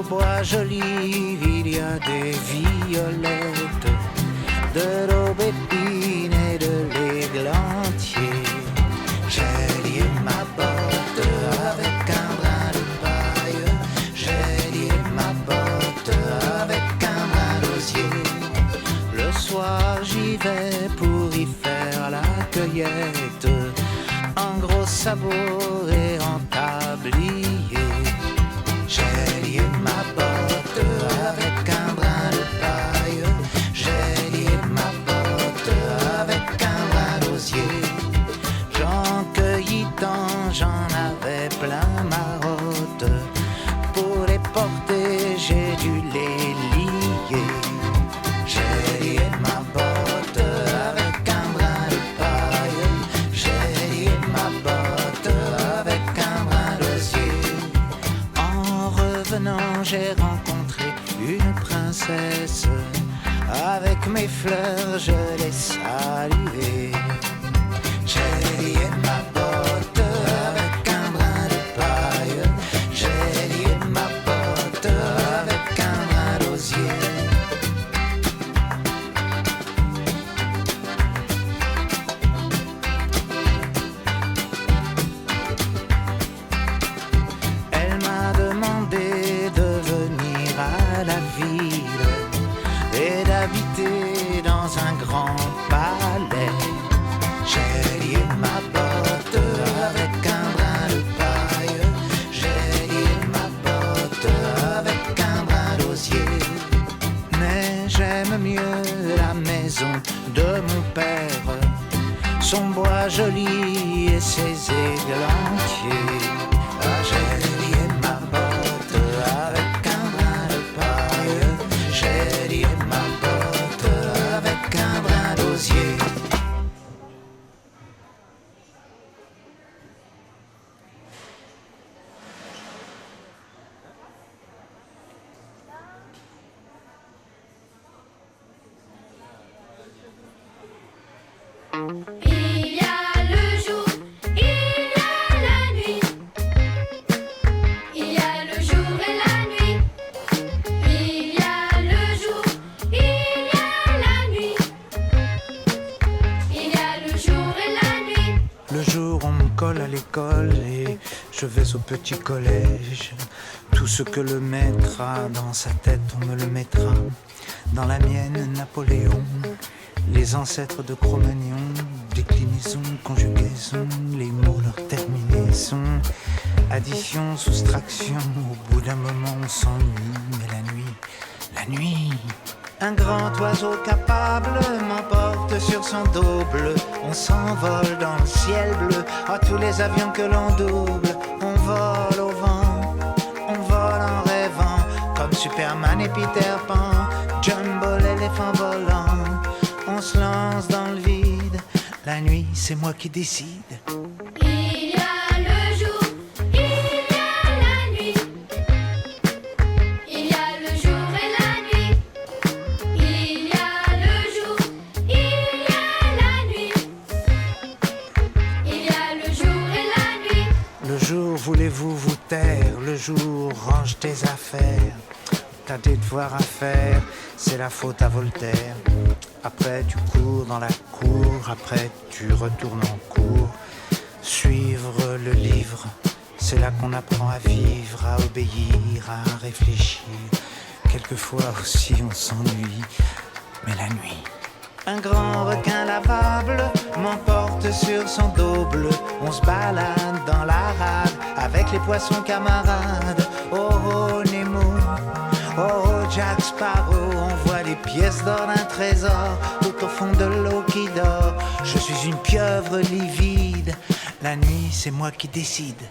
bois joli, il y a des violettes, de l'aubépine et de l'églantier. J'ai lié ma botte avec un brin de paille, j'ai lié ma botte avec un brin d'osier. Le soir j'y vais pour y faire la cueillette, en gros sabot et en tablier. J'ai lié ma botte avec un brin de paille, j'ai lié ma botte avec un brin d'osier. J'en cueillis tant, j'en avais plein ma rotte, pour les porter j'ai dû les lier. J'ai lié ma botte avec un brin de paille, j'ai lié ma botte avec un brin d'osier. En revenant j'ai rencontré une princesse, avec mes fleurs je l'ai saluée. J'ai lié ma botte avec un brin de paille, j'ai lié ma botte avec un brin d'osier. Elle m'a demandé de venir à la ville et d'habiter dans un grand palais. J'ai lié ma botte avec un brin de paille, j'ai lié ma botte avec un brin d'osier. Mais j'aime mieux la maison de mon père, son bois joli et ses églantiers. Ah, j'ai lié ma botte avec un brin de paille, j'ai lié ma botte avec un brin d'osier. Il y a le jour, il y a la nuit. Il y a le jour et la nuit. Il y a le jour, il y a la nuit. Il y a le jour et la nuit. Le jour on me colle à l'école et je vais au petit collège. Tout ce que le maître a dans sa tête, on me le mettra. Dans la mienne, Napoléon, les ancêtres de Cro-Magnon, déclinaison, conjugaison, les mots, leur terminaison, addition, soustraction. Au bout d'un moment, on s'ennuie, mais la nuit, un grand oiseau capable m'emporte sur son dos bleu. On s'envole dans le ciel bleu, à tous les avions que l'on double. On vole au vent, on vole en rêvant, comme Superman et Peter Pan, Jumbo l'éléphant volant. On se lance dans le vide, la nuit c'est moi qui décide. Il y a le jour, il y a la nuit. Il y a le jour et la nuit. Il y a le jour, il y a la nuit. Il y a le jour et la nuit. Le jour, voulez-vous vous taire? Le jour, range tes affaires. T'as des devoirs à faire, c'est la faute à Voltaire. Après tu cours dans la cour, après tu retournes en cours. Suivre le livre, c'est là qu'on apprend à vivre, à obéir, à réfléchir. Quelquefois aussi on s'ennuie, mais la nuit. Un grand requin lavable m'emporte sur son dos bleu. On se balade dans la rade avec les poissons camarades. Oh oh Nemo, oh oh Jack Sparrow. On voit les pièces d'or d'un trésor tout au fond de l'eau qui dort. Je suis une pieuvre livide, la nuit c'est moi qui décide.